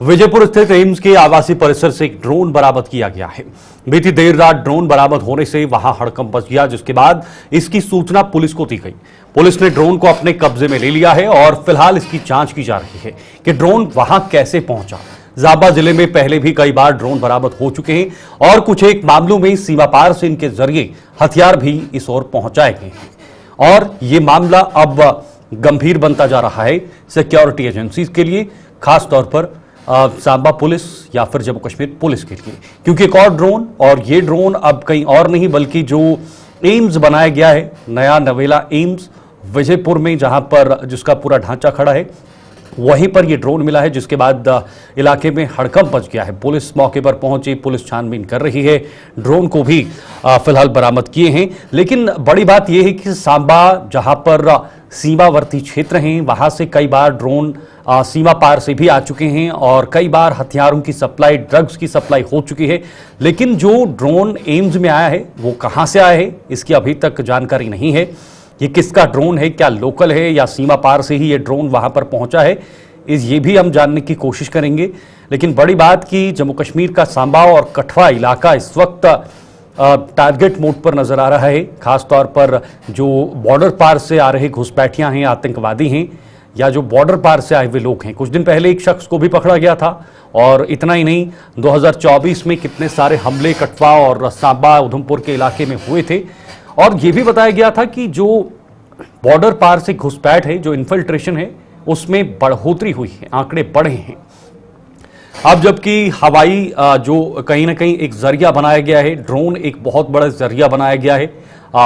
विजयपुर स्थित एम्स के आवासीय परिसर से एक ड्रोन बरामद किया गया है। बीती देर रात ड्रोन बरामद होने से वहां हड़कंप मच गया, जिसके बाद इसकी सूचना पुलिस को दी गई। पुलिस ने ड्रोन को अपने कब्जे में ले लिया है और फिलहाल इसकी जांच की जा रही है कि ड्रोन वहां कैसे पहुंचा। झाबा जिले में पहले भी कई बार ड्रोन बरामद हो चुके हैं और कुछ एक मामलों में सीमा पार से इनके जरिए हथियार भी इस ओर पहुंचाए गए हैं और ये मामला अब गंभीर बनता जा रहा है सिक्योरिटी एजेंसीज के लिए, खासतौर पर सांबा पुलिस या फिर जम्मू कश्मीर पुलिस के लिए, क्योंकि एक और ड्रोन, और ये ड्रोन अब कहीं और नहीं बल्कि जो एम्स बनाया गया है, नया नवेला एम्स विजयपुर में, जहां पर जिसका पूरा ढांचा खड़ा है, वहीं पर यह ड्रोन मिला है, जिसके बाद इलाके में हड़कंप मच गया है। पुलिस मौके पर पहुंची, पुलिस छानबीन कर रही है, ड्रोन को भी फिलहाल बरामद किए हैं। लेकिन बड़ी बात यह है कि सांबा, जहां पर सीमावर्ती क्षेत्र हैं, वहां से कई बार ड्रोन सीमा पार से भी आ चुके हैं और कई बार हथियारों की सप्लाई, ड्रग्स की सप्लाई हो चुकी है। लेकिन जो ड्रोन एम्स में आया है वो कहां से आया है, इसकी अभी तक जानकारी नहीं है। ये किसका ड्रोन है, क्या लोकल है या सीमा पार से ही ये ड्रोन वहां पर पहुंचा है, ये भी हम जानने की कोशिश करेंगे। लेकिन बड़ी बात कि जम्मू कश्मीर का सांबा और कठवा इलाका इस वक्त टारगेट मोड पर नजर आ रहा है, खासतौर पर जो बॉर्डर पार से आ रहे घुसपैठियां हैं, आतंकवादी हैं या जो बॉर्डर पार से आए हुए लोग हैं। कुछ दिन पहले एक शख्स को भी पकड़ा गया था और इतना ही नहीं, 2024 में कितने सारे हमले कठवा और सांबा उधमपुर के इलाके में हुए थे और यह भी बताया गया था कि जो बॉर्डर पार से घुसपैठ है, जो इन्फिल्ट्रेशन है, उसमें बढ़ोतरी हुई है, आंकड़े बढ़े हैं। अब जबकि हवाई जो कहीं ना कहीं एक जरिया बनाया गया है, ड्रोन एक बहुत बड़ा जरिया बनाया गया है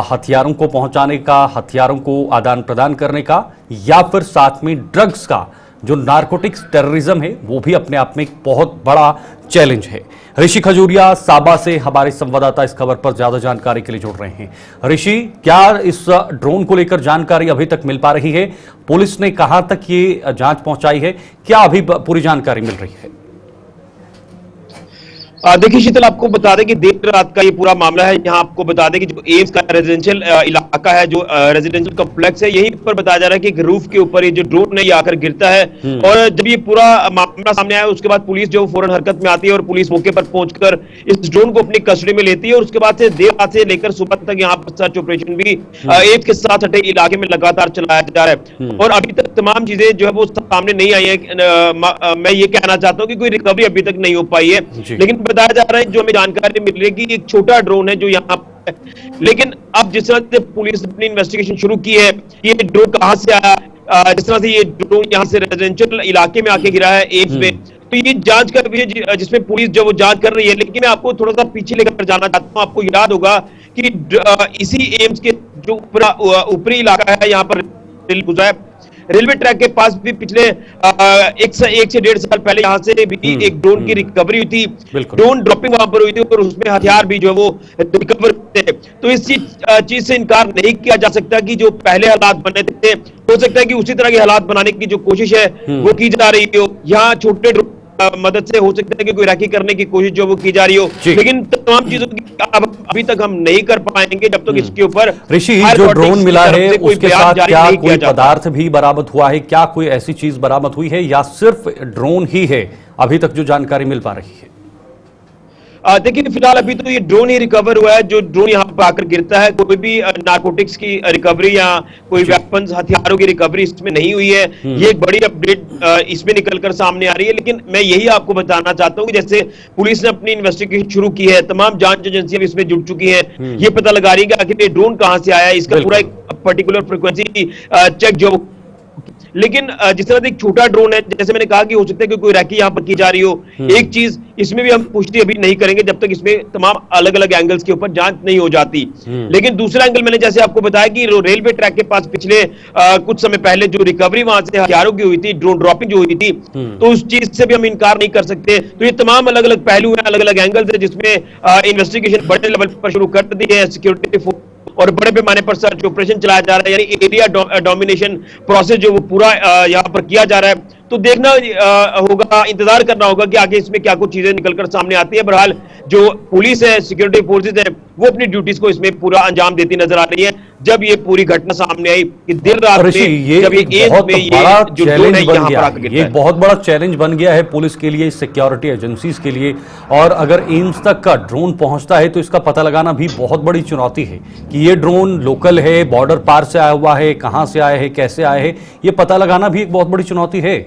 हथियारों को पहुंचाने का, हथियारों को आदान प्रदान करने का, या फिर साथ में ड्रग्स का, जो नारकोटिक्स टेररिज्म है, वो भी अपने आप में एक बहुत बड़ा चैलेंज है। ऋषि खजूरिया सांबा से हमारे संवाददाता इस खबर पर ज्यादा जानकारी के लिए जुड़ रहे हैं। ऋषि, क्या इस ड्रोन को लेकर जानकारी अभी तक मिल पा रही है? पुलिस ने कहां तक ये जांच पहुंचाई है? क्या अभी पूरी जानकारी मिल रही है? देखिए शीतल, आपको बता दें कि देर रात का ये पूरा मामला है। यहाँ आपको बता दें कि जो एम्स का रेजिडेंशियल इलाका है, जो रेजिडेंशियल कॉम्प्लेक्स है, यहीं पर बताया जा रहा है कि एक रूफ के ऊपर ये जो ड्रोन है ये आकर गिरता है। और जब ये पूरा मामला सामने आया, उसके बाद पुलिस जो फौरन हरकत में आती है और पुलिस मौके पर पहुंचकर इस ड्रोन को अपनी कस्टडी में लेती है और उसके बाद से देर रात से लेकर सुबह तक यहाँ पर सर्च ऑपरेशन भी एम्स के साथ सटे इलाके में लगातार चलाया जा रहा है और अभी तक तमाम चीजें जो है वो सामने नहीं आई है। मैं ये कहना चाहता हूँ कि कोई रिकवरी अभी तक नहीं हो पाई है, लेकिन बताया जा रहा है, जो हमें जानकारी मिल रही है कि एक छोटा ड्रोन है जो यहाँ पे, लेकिन अब जिस तरह से पुलिस ने अपनी इन्वेस्टिगेशन शुरू की है, ये ड्रोन कहां से आया, जिस तरह से ये ड्रोन यहाँ से रेजिडेंशियल इलाके में आके गिरा है एम्स में, तो ये जांच का विषय जिसमें पुलिस जो वो जांच कर रही है। लेकिन मैं आपको थोड़ा सा पीछे लेकर जाना चाहता हूँ। आपको याद होगा कि इसी एम्स के जो ऊपरी इलाका है, यहाँ पर गुजरा है, रेलवे ट्रैक के पास भी पिछले एक से 1.5 साल पहले यहां से भी एक ड्रोन की रिकवरी हुई थी। ड्रोन ड्रॉपिंग वहां पर हुई थी और उसमें हथियार भी जो है वो रिकवर थे। तो इस चीज से इनकार नहीं किया जा सकता कि जो पहले हालात बने थे, हो सकता है कि उसी तरह के हालात बनाने की जो कोशिश है वो की जा रही हो। यहाँ छोटे ड्रोन मदद से हो सकता है कि कोई रैकी करने की कोशिश जो वो की जा रही हो, लेकिन तमाम चीजों की अभी तक हम नहीं कर पाएंगे जब तक इसके ऊपर। ऋषि, जो ड्रोन मिला है उसके साथ क्या कोई पदार्थ भी बरामद हुआ है? क्या कोई ऐसी चीज बरामद हुई है या सिर्फ ड्रोन ही है अभी तक जो जानकारी मिल पा रही है? देखिए फिलहाल अभी तो ये ड्रोन ही रिकवर हुआ है। जो ड्रोन यहाँ पर आकर गिरता है, कोई भी नारकोटिक्स की रिकवरी या कोई वेपन्स, हथियारों की रिकवरी इसमें नहीं हुई है। ये एक बड़ी अपडेट इसमें निकलकर सामने आ रही है। लेकिन मैं यही आपको बताना चाहता हूँ कि जैसे पुलिस ने अपनी इन्वेस्टिगेशन शुरू की है, तमाम जांच एजेंसियां भी इसमें जुड़ चुकी हैं, ये पता लगा रही है कि आखिर ये ड्रोन कहां से आया है, इसका पूरा एक पर्टिकुलर फ्रिक्वेंसी चेक जो। लेकिन जिस तरह से एक छोटा ड्रोन है, जैसे मैंने कहा कि हो सकता है कि कोई रैकी यहाँ पर की जा रही हो। एक चीज इसमें भी हम पुष्टि अभी नहीं करेंगे जब तक इसमें तमाम अलग अलग एंगल्स के ऊपर जांच नहीं हो जाती। लेकिन दूसरा एंगल मैंने जैसे आपको बताया कि रेलवे ट्रैक के पास पिछले कुछ समय पहले जो रिकवरी वहां से हथियारों की हुई थी, ड्रोन ड्रॉपिंग जो हुई थी, तो उस चीज से भी हम इनकार नहीं कर सकते। तो ये तमाम अलग अलग पहलू हैं, अलग अलग एंगल्स है, जिसमें इन्वेस्टिगेशन बड़े लेवल पर शुरू कर दी है सिक्योरिटी फोर्स और बड़े पैमाने पर सर्च ऑपरेशन चलाया जा रहा है, यानी एरिया डोमिनेशन प्रोसेस जो वो पूरा यहाँ पर किया जा रहा है। तो देखना होगा, इंतजार करना होगा कि आगे इसमें क्या कुछ चीजें निकलकर सामने आती है। बहरहाल जो पुलिस है, सिक्योरिटी फोर्सेज है, वो अपनी ड्यूटीज को इसमें पूरा अंजाम देती नजर आ रही है। जब ये पूरी घटना सामने आई कि देर रात ऋषि, में जब एक ये बहुत में ये बड़ा जो ड्रोन चैलेंज है बन यहाँ गया पर आकर है। गिरता ये है। बहुत बड़ा चैलेंज बन गया है पुलिस के लिए, सिक्योरिटी एजेंसीज के लिए। और अगर एम्स तक का ड्रोन पहुंचता है तो इसका पता लगाना भी बहुत बड़ी चुनौती है कि ये ड्रोन लोकल है, बॉर्डर पार से आया हुआ है, कहां से आया है, कैसे आया है, ये पता लगाना भी एक बहुत बड़ी चुनौती है।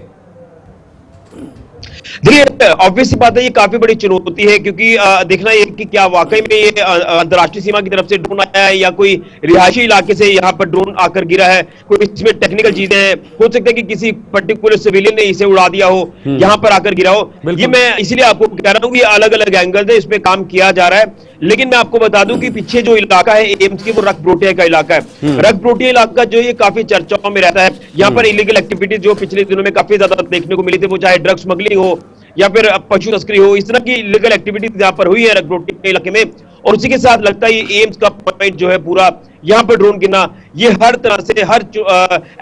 देखिए, ऑब्वियस सी बात है, ये काफी बड़ी चुनौती है, क्योंकि देखना ये कि क्या वाकई में ये अंतर्राष्ट्रीय सीमा की तरफ से ड्रोन आया है या कोई रिहायशी इलाके से यहाँ पर ड्रोन आकर गिरा है। कोई इसमें टेक्निकल चीजें हैं, हो सकता है कि किसी पर्टिकुलर सिविलियन ने इसे उड़ा दिया हो, यहाँ पर आकर गिरा हो। बिल्कुल। ये मैं इसीलिए आपको कह रहा हूँ कि अलग अलग एंगल है, इसमें काम किया जा रहा है। लेकिन मैं आपको बता दूं कि पीछे जो इलाका है एम्स की, वो रक्तप्रोटिया का इलाका है। रक्तप्रोटिया इलाका जो ये काफी चर्चाओं में रहता है। यहाँ पर इलीगल एक्टिविटीज जो पिछले दिनों में काफी ज्यादा देखने को मिली थी, वो चाहे ड्रग स्मगलिंग हो या फिर पशु तस्करी हो, इस तरह की इलीगल एक्टिविटीज यहाँ पर हुई है रक्तप्रोटिया इलाके में। और उसी के साथ लगता है ये एम्स का पॉइंट जो है पूरा, यहाँ पर ड्रोन गिरना, ये हर तरह से हर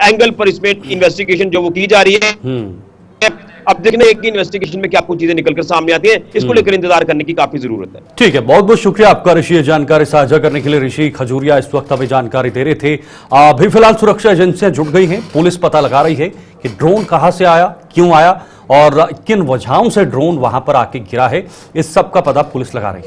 एंगल पर इसमें इन्वेस्टिगेशन जो वो की जा रही है। अब देखना है कि इन्वेस्टिगेशन में क्या कुछ चीजें निकलकर सामने आती हैं, इसको लेकर इंतजार करने की काफी जरूरत है। ठीक है, बहुत बहुत शुक्रिया आपका ऋषि, ये जानकारी साझा करने के लिए। ऋषि खजूरिया इस वक्त हमें जानकारी दे रहे थे। अभी फिलहाल सुरक्षा एजेंसियां जुट गई हैं, पुलिस पता लगा रही है कि ड्रोन कहां से आया, क्यों आया और किन वजहों से ड्रोन वहां पर आके गिरा है। इस सब का पता पुलिस लगा रही है।